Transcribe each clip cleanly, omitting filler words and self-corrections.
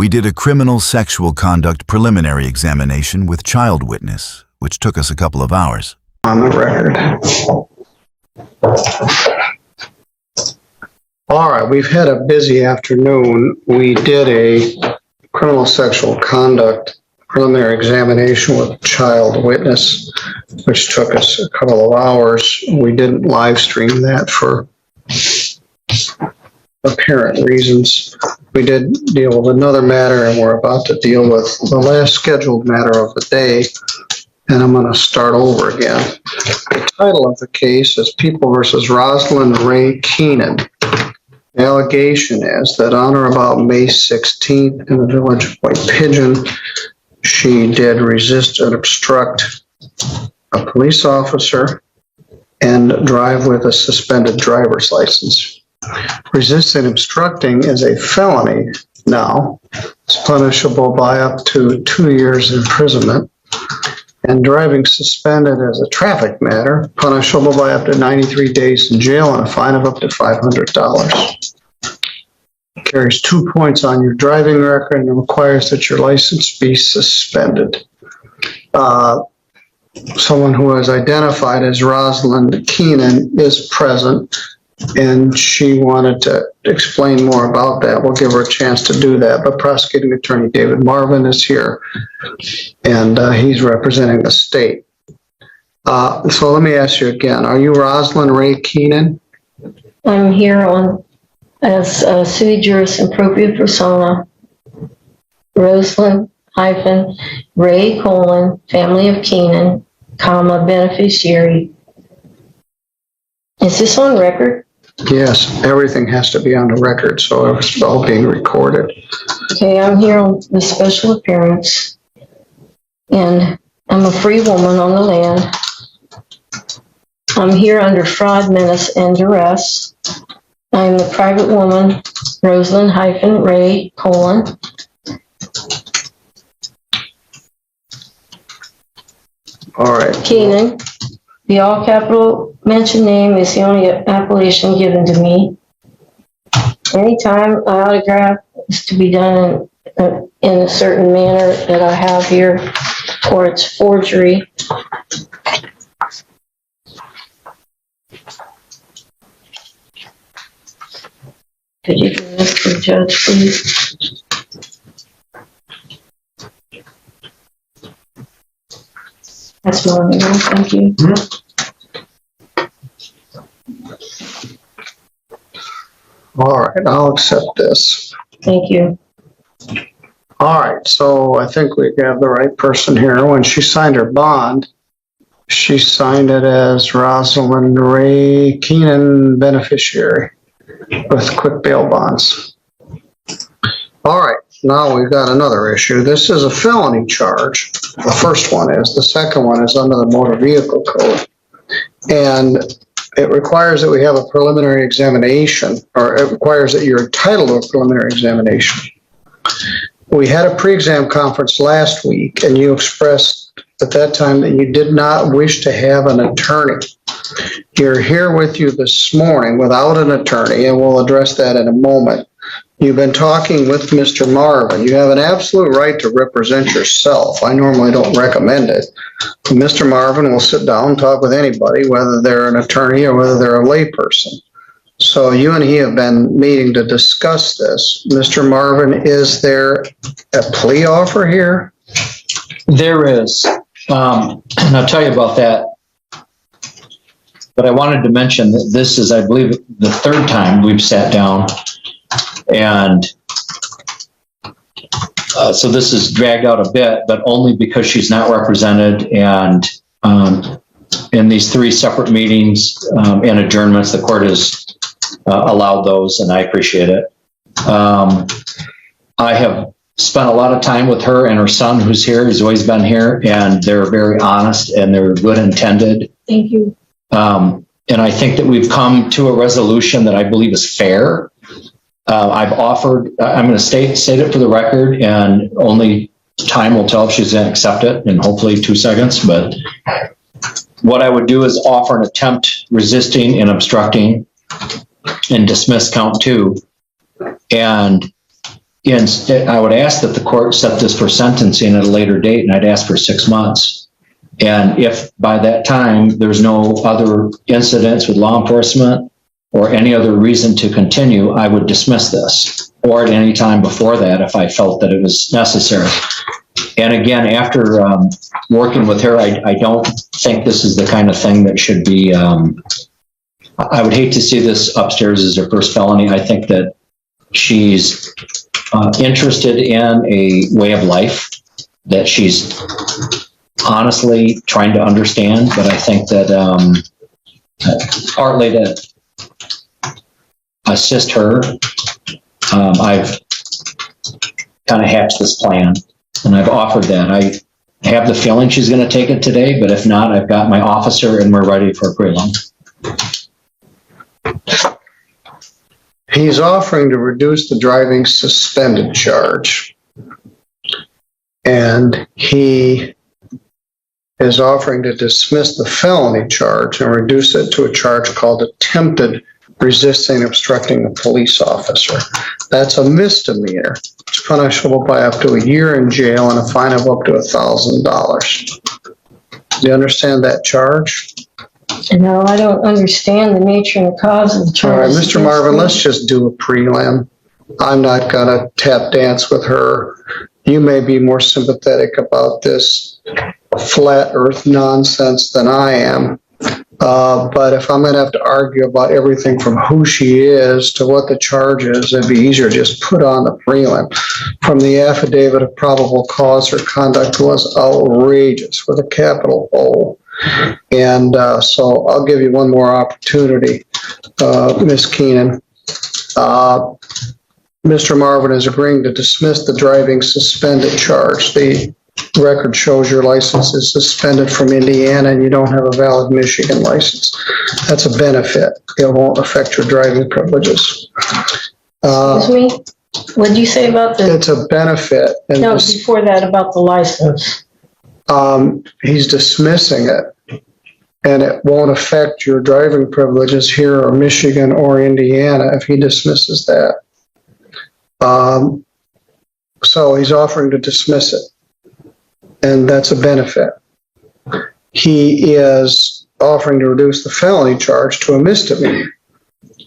We did a criminal sexual conduct preliminary examination with child witness, which took us a couple of hours. On the record. All right, we've had a busy afternoon. We did a criminal sexual conduct preliminary examination with a child witness, which took us a couple of hours. We didn't live stream that for apparent reasons. We did deal with another matter, and we're about to deal with the last scheduled matter of the day, and I'm going to start over again. The title of the case is People versus Rosalind Ray Keenan. The allegation is that on or about May 16th in the village of White Pigeon, she did resist and obstruct a police officer and drive with a suspended driver's license. Resisting and obstructing is a felony now. It's punishable by up to 2 years imprisonment. And driving suspended as a traffic matter, punishable by up to 93 days in jail and a fine of up to $500. Carries 2 points on your driving record and requires that your license be suspended. Someone who is identified as Rosalind Keenan is present, and she wanted to explain more about that. We'll give her a chance to do that. But Prosecuting Attorney David Marvin is here, and he's representing the state. So let me ask you again. Are you Rosalind Ray Keenan? I'm here as sui juris impropria persona, Rosalind Ray family of Keenan, beneficiary. Is this on record? Yes, everything has to be on the record, so it's all being recorded. Okay, I'm here on the special appearance, and I'm a free woman on the land. I'm here under fraud, menace, and duress. I am the private woman, Rosalind Ray All right. Keenan. The all capital mentioned name is the only appellation given to me. Anytime an autograph is to be done in a certain manner that I have here, or it's forgery, could you give this to the judge, please? That's my name. Thank you. All right, I'll accept this. Thank you. All right, so I think we have the right person here. When she signed her bond, she signed it as Rosalind Ray Keenan, beneficiary, with quick bail bonds. All right, now we've got another issue. This is a felony charge. The first one is. The second one is under the Motor Vehicle Code. And it requires that we have a preliminary examination, or it requires that you're entitled to a preliminary examination. We had a pre-exam conference last week, and you expressed at that time that you did not wish to have an attorney. You're here with you this morning without an attorney, and we'll address that in a moment. You've been talking with Mr. Marvin. You have an absolute right to represent yourself. I normally don't recommend it. Mr. Marvin will sit down and talk with anybody, whether they're an attorney or whether they're a layperson. So you and he have been meeting to discuss this. Mr. Marvin, is there a plea offer here? There is. And I'll tell you about that. But I wanted to mention that this is, I believe, the third time we've sat down. And so this is dragged out a bit, but only because she's not represented. And in these three separate meetings and adjournments, the court has allowed those, and I appreciate it. I have spent a lot of time with her and her son, who's here. He's always been here, and they're very honest and they're good intended. Thank you. And I think that we've come to a resolution that I believe is fair. I've offered, I'm going to state it for the record, and only time will tell if she's going to accept it, in hopefully 2 seconds. But what I would do is offer an attempt resisting and obstructing and dismiss count 2. And instead, I would ask that the court set this for sentencing at a later date, and I'd ask for 6 months. And if by that time there's no other incidents with law enforcement or any other reason to continue, I would dismiss this, or at any time before that if I felt that it was necessary. And again, after working with her, I don't think this is the kind of thing that should be, I would hate to see this upstairs as her first felony. I think that she's interested in a way of life that she's honestly trying to understand, but I think that partly to assist her, I've kind of hatched this plan, and I've offered that. I have the feeling she's going to take it today, but if not, I've got my officer and we're ready for a prelim. He's offering to reduce the driving suspended charge. And he is offering to dismiss the felony charge and reduce it to a charge called attempted resisting obstructing a police officer. That's a misdemeanor. It's punishable by up to a year in jail and a fine of up to $1,000. Do you understand that charge? No, I don't understand the nature and the cause of the charge. All right, Mr. Marvin, let's just do a prelim. I'm not going to tap dance with her. You may be more sympathetic about this flat earth nonsense than I am. But if I'm going to have to argue about everything from who she is to what the charge is, it'd be easier to just put on the prelim. From the affidavit of probable cause, her conduct was outrageous with a capital O. And so I'll give you one more opportunity, Ms. Keenan. Mr. Marvin is agreeing to dismiss the driving suspended charge. The record shows your license is suspended from Indiana and you don't have a valid Michigan license. That's a benefit. It won't affect your driving privileges. Excuse me? What did you say about the? It's a benefit. And No, before that, about the license. He's dismissing it, and it won't affect your driving privileges here or Michigan or Indiana if he dismisses that. So he's offering to dismiss it, and that's a benefit. He is offering to reduce the felony charge to a misdemeanor,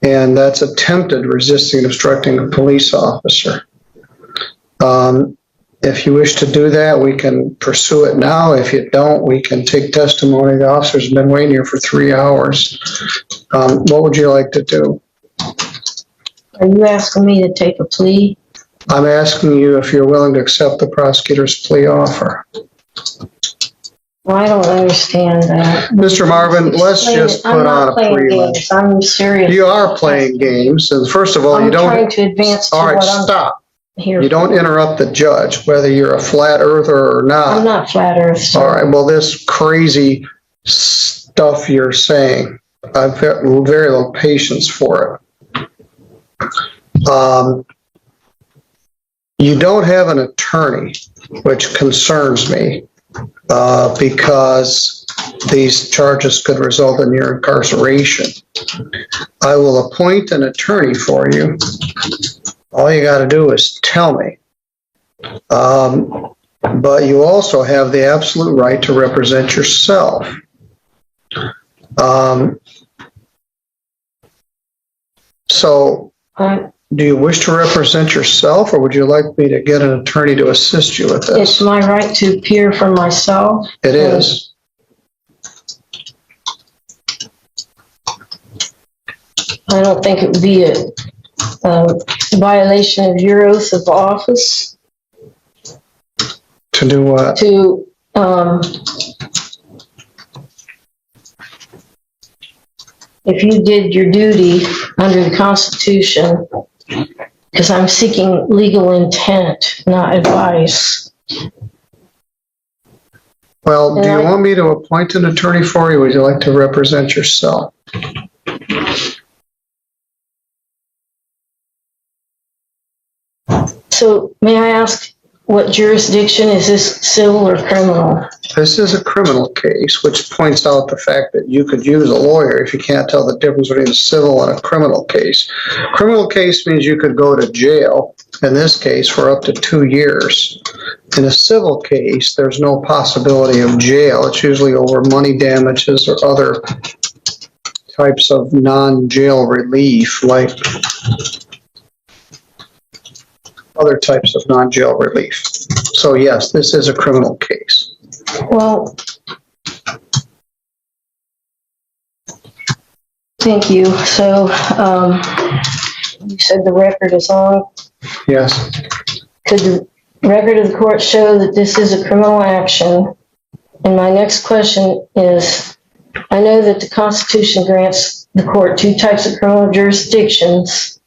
and that's attempted resisting obstructing a police officer. If you wish to do that, we can pursue it now. If you don't, we can take testimony. The officer's been waiting here for 3 hours. What would you like to do? Are you asking me to take a plea? I'm asking you if you're willing to accept the prosecutor's plea offer. Well, I don't understand that. Mr. Marvin, let's just put on a prelim. Games. I'm serious. You are playing games, and first of all, you don't. I'm trying to advance to all right, what I'm stop. here. You don't interrupt the judge, whether you're a flat earther or not. I'm not flat earth. Sir. All right, well, this crazy stuff you're saying, I've got very little patience for it. You don't have an attorney, which concerns me, because these charges could result in your incarceration. I will appoint an attorney for you. All you got to do is tell me. But you also have the absolute right to represent yourself. So, do you wish to represent yourself, or would you like me to get an attorney to assist you with this? It's my right to appear for myself. It is. I don't think it would be a violation of your oath of office. To do what? To if you did your duty under the Constitution, because I'm seeking legal intent, not advice. Well, do you want me to appoint an attorney for you, or would you like to represent yourself? So may I ask, what jurisdiction is this, civil or criminal? This is a criminal case, which points out the fact that you could use a lawyer if you can't tell the difference between a civil and a criminal case. Criminal case means you could go to jail in this case, for up to 2 years. In a civil case, there's no possibility of jail. It's usually over money damages or other types of non-jail relief, like other types of non-jail relief. So yes, this is a criminal case. Well, thank you. So, you said the record is on. Yes. Could the record of the court show that this is a criminal action? And my next question is, I know that the Constitution grants the court 2 types of criminal jurisdictions.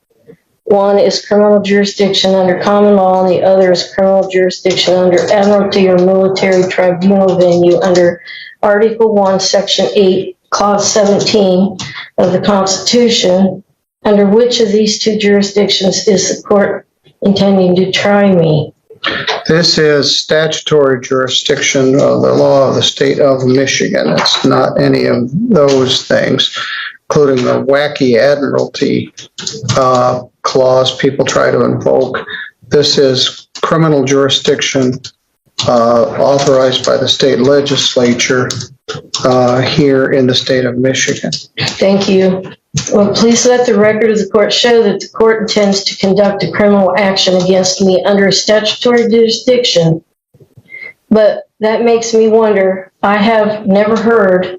One is criminal jurisdiction under common law, and the other is criminal jurisdiction under admiralty or military tribunal venue under Article 1, Section 8, Clause 17 of the Constitution. Under which of these 2 jurisdictions is the court intending to try me? This is statutory jurisdiction of the law of the state of Michigan. It's not any of those things, including the wacky admiralty clause people try to invoke. This is criminal jurisdiction authorized by the state legislature here in the state of Michigan. Thank you. Well, please let the record of the court show that the court intends to conduct a criminal action against me under a statutory jurisdiction. But that makes me wonder, I have never heard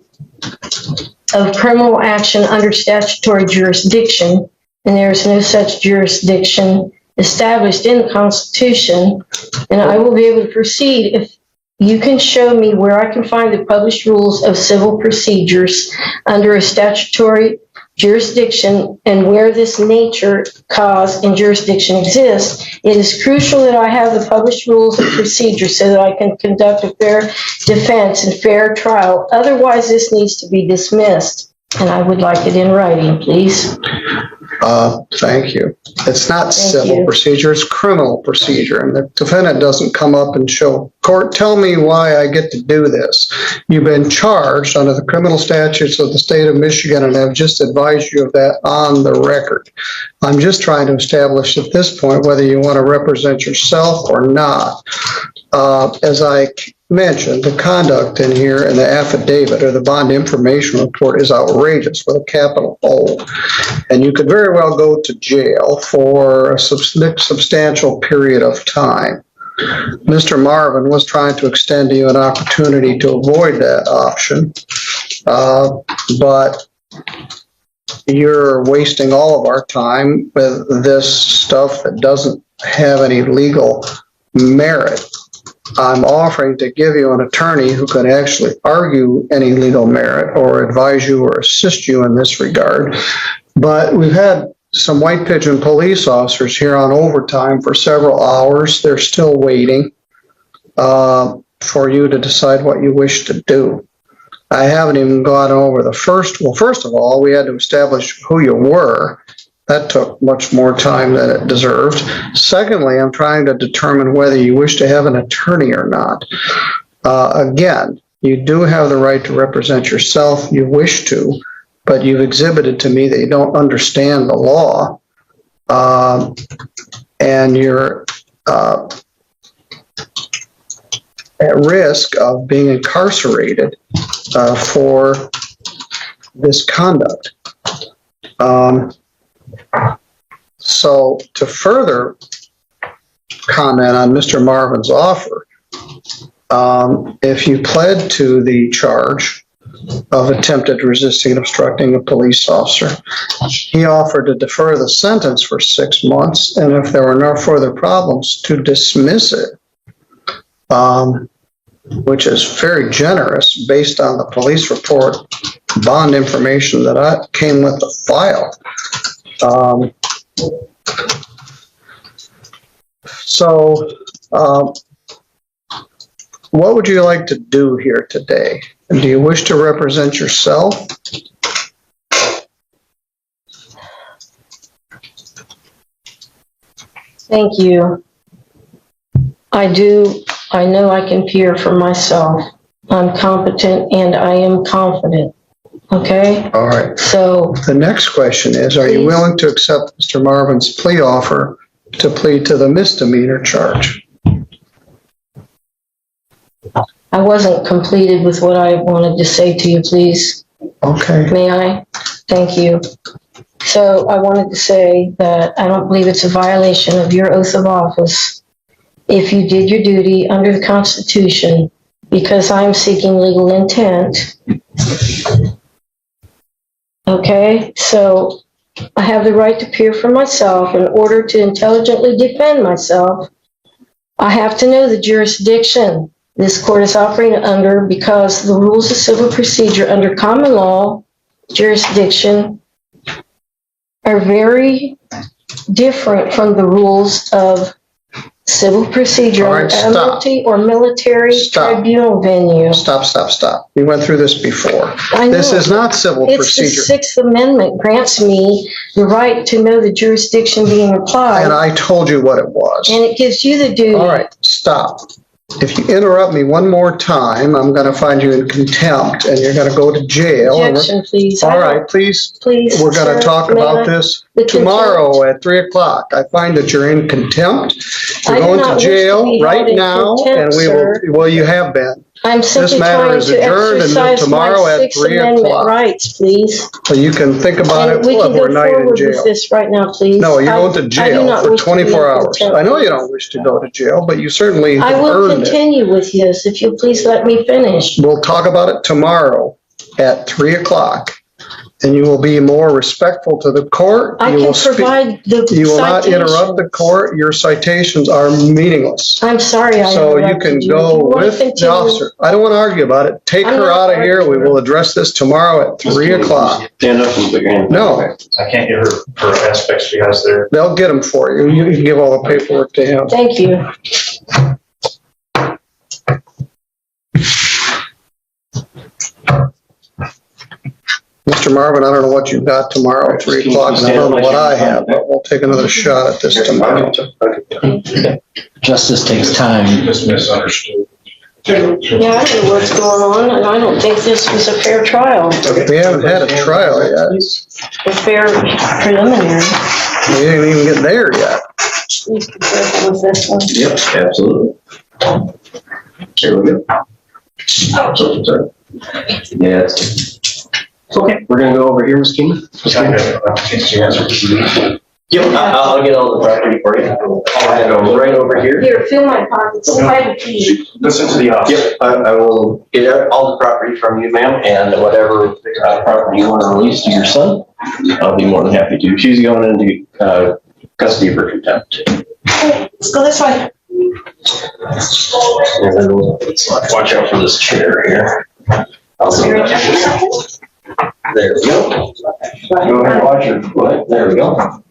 of criminal action under statutory jurisdiction, and there is no such jurisdiction established in the Constitution, and I will be able to proceed if you can show me where I can find the published rules of civil procedures under a statutory jurisdiction and where this nature, cause, and jurisdiction exists. It is crucial that I have the published rules of procedure so that I can conduct a fair defense and fair trial. Otherwise, this needs to be dismissed, and I would like it in writing, please. Thank you. It's not civil you. procedure, it's criminal procedure. And the defendant doesn't come up and show, court, tell me why I get to do this. You've been charged under the criminal statutes of the state of Michigan, and I've just advised you of that on the record. I'm just trying to establish at this point whether you want to represent yourself or not. As I mentioned, the conduct in here in the affidavit or the bond information report is outrageous with a capital O. And you could very well go to jail for a substantial period of time. Mr. Marvin was trying to extend to you an opportunity to avoid that option, but you're wasting all of our time with this stuff that doesn't have any legal merit. I'm offering to give you an attorney who can actually argue any legal merit or advise you or assist you in this regard. But we've had some White Pigeon police officers here on overtime for several hours. They're still waiting for you to decide what you wish to do. I haven't even gone over the first. Well, first of all, we had to establish who you were. That took much more time than it deserved. Secondly, I'm trying to determine whether you wish to have an attorney or not. Again, you do have the right to represent yourself. You wish to, but you've exhibited to me that you don't understand the law, and you're at risk of being incarcerated for this conduct. So to further comment on Mr. Marvin's offer, if you pled to the charge of attempted resisting and obstructing a police officer, he offered to defer the sentence for 6 months, and if there were no further problems, to dismiss it, which is very generous based on the police report bond information that I came with the file. So, what would you like to do here today? And do you wish to represent yourself? Thank you. I do. I know I can peer for myself. I'm competent and I am confident. Okay? All right. So The next question is, are you Please. willing to accept Mr. Marvin's plea offer to plead to the misdemeanor charge. I wasn't completed with what I wanted to say to you, please. Okay. May I? Thank you. So I wanted to say that I don't believe it's a violation of your oath of office if you did your duty under the Constitution, because I'm seeking legal intent. Okay, so I have the right to appear for myself. In order to intelligently defend myself, I have to know the jurisdiction this court is operating under, because the rules of civil procedure under common law jurisdiction are very different from the rules of civil procedure All right, under stop. admiralty or military Stop. tribunal venue. Stop. We went through this before. I know. This is not civil It's procedure. the Sixth Amendment grants me the right to know the jurisdiction being applied, And I told you what it was. and it gives you the duty. All right, stop. If you interrupt me one more time, I'm going to find you in contempt and you're going to go to jail. Objection, please. All right, please. Please, We're going sir, to talk may about I- this the tomorrow at 3:00. I find that you're in contempt. You're I do going not to wish to jail be held right in now, contempt, and we sir. will. Well, you have been. I'm simply matter trying is to adjourned until exercise tomorrow my at Sixth 3:00. Amendment rights, please. So you can think about it And we can go overnight in forward with jail. this right now, please. No, you're I- going to I do jail not for wish to be in 24 hours. contempt. I know you don't wish to go to jail, but you certainly I have will earned it. continue with this if you'll please let me finish. We'll talk about it tomorrow at 3:00, and you will be more respectful to the court. I You can will speak. provide the You will not interrupt the citations. court. Your citations are meaningless. I'm sorry I So you interrupted can you. go If you wanna with the continue- officer. I don't want to argue about it. Take I'm her not out of here. We arguing. will address this tomorrow at 3:00. Stand up and put your hand. No, I can't get her aspects because they're. they'll get them for you. You can give all the paperwork to him. Thank you. Mr. Marvin, I don't know what you've got tomorrow at 3:00, and I don't know what I have, but we'll take another shot at this tomorrow. Justice takes time. Just misunderstood. Yeah, I know what's going on, and I don't think this was a fair trial, We haven't had a trial yet. a fair preliminary. We didn't even get there yet. Please be careful with this one. Yep, absolutely. Here we go. Sorry. Yeah, it's okay. We're gonna go over here, Ms. Keenan. Yep, I'll get all the property for you. I'll go right over here. Here, fill my pockets. Hide the key. Listen to the officer. Yep, I will get all the property from you, ma'am, and whatever property you want to release to your son, I'll be more than happy to. She's going into custody for contempt. Let's go this way. And then watch out for this chair here. I'll see you. There we go. Go ahead and watch your foot. There we go.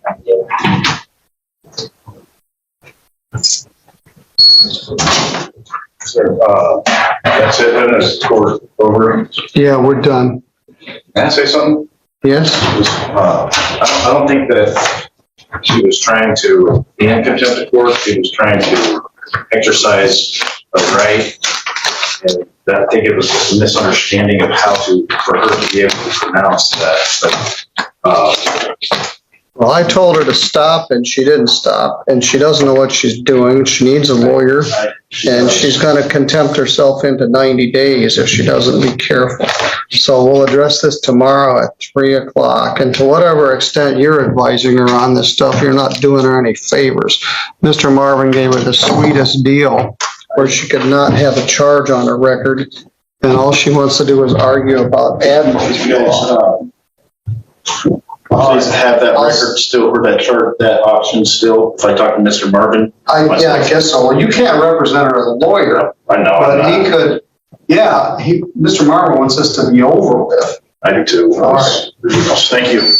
So, that's it, then it's court over. Yeah, we're done. Can I say something? Yes? I don't think that she was trying to be in contempt of court. She was trying to exercise a right. And I think it was just a misunderstanding of how to, for her to be able to pronounce that. But, Well, I told her to stop and she didn't stop, and she doesn't know what she's doing. She needs a lawyer, and she's gonna contempt herself into 90 days if she doesn't be careful. So we'll address this tomorrow at 3:00, and to whatever extent you're advising her on this stuff, you're not doing her any favors. Mr. Marvin gave her the sweetest deal where she could not have a charge on her record, and all she wants to do is argue about admin law. please have that record still, or that chart, that option still, if I talk to Mr. Marvin. Yeah, I guess so. Well, you can't represent her as a lawyer. I know, But he could, yeah, Mr. Marvin wants this to be over with. I do too. All right. Thank you.